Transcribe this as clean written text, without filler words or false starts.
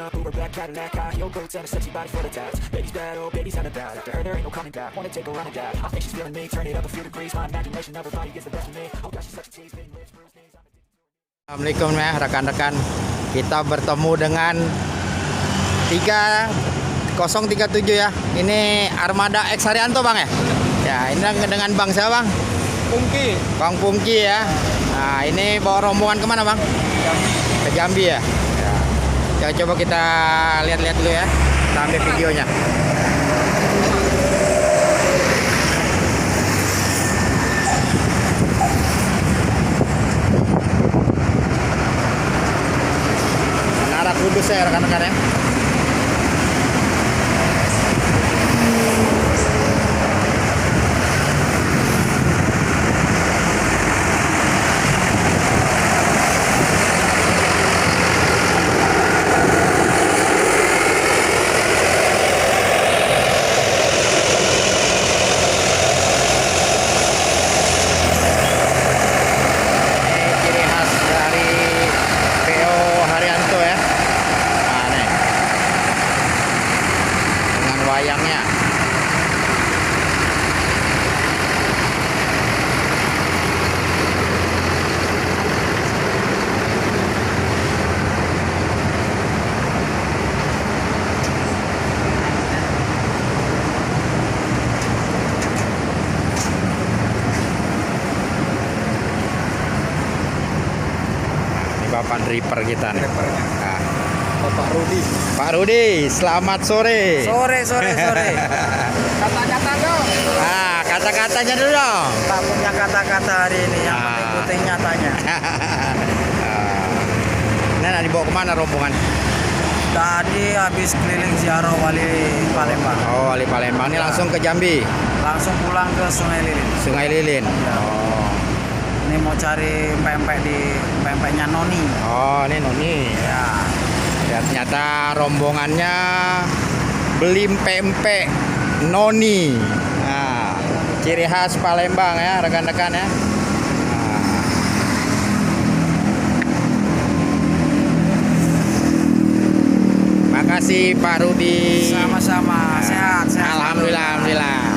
up, Uber black Cadillac, high heel boots and a sexy body full of tats. Baby's bad, oh baby's on the bad. After her there ain't no coming back. Wanna take a run at that. I think she's feeling me. Turn it up a few degrees. My imagination of her body gets the best of me. Oh gosh, she's such a tease. Hitting lips, bruised knees. Assalamualaikum ya rekan-rekan. Kita bertemu dengan 3037 ya. Ini Armada X Haryanto Bang ya. Ya ini dengan Bang siapa Bang? Pungki. Bang Pungki ya. Nah ini bawa rombongan kemana Bang? Ke Jambi ya. Ya coba kita lihat-lihat dulu ya. Kita ambil videonya. Menara Kudus ya rekan-rekan ya. Wayangnya ini Bapak driver kita nih. Bapak Rudi. Pak Rudi, selamat sore. Sore. Kata-kata dong. Ah, kata-katanya dulu dong. Tak punya kata-kata hari ini, yang penting nyatanya. Ini nak dibawa kemana rombongan? Tadi habis keliling ziarah Wali Palembang. Oh, Wali Palembang. Ini langsung ke Jambi. Langsung pulang ke Sungai Lilin. Sungai Lilin. Ya. Oh. Ini mau cari pempek di pempeknya Noni. Oh, ini Noni. Ya. Ya, ternyata rombongannya beli pempek Noni. Nah, ciri khas Palembang ya, rekan-rekan ya. Nah. Makasih Pak Rudi. Sama-sama. Sehat. Alhamdulillah.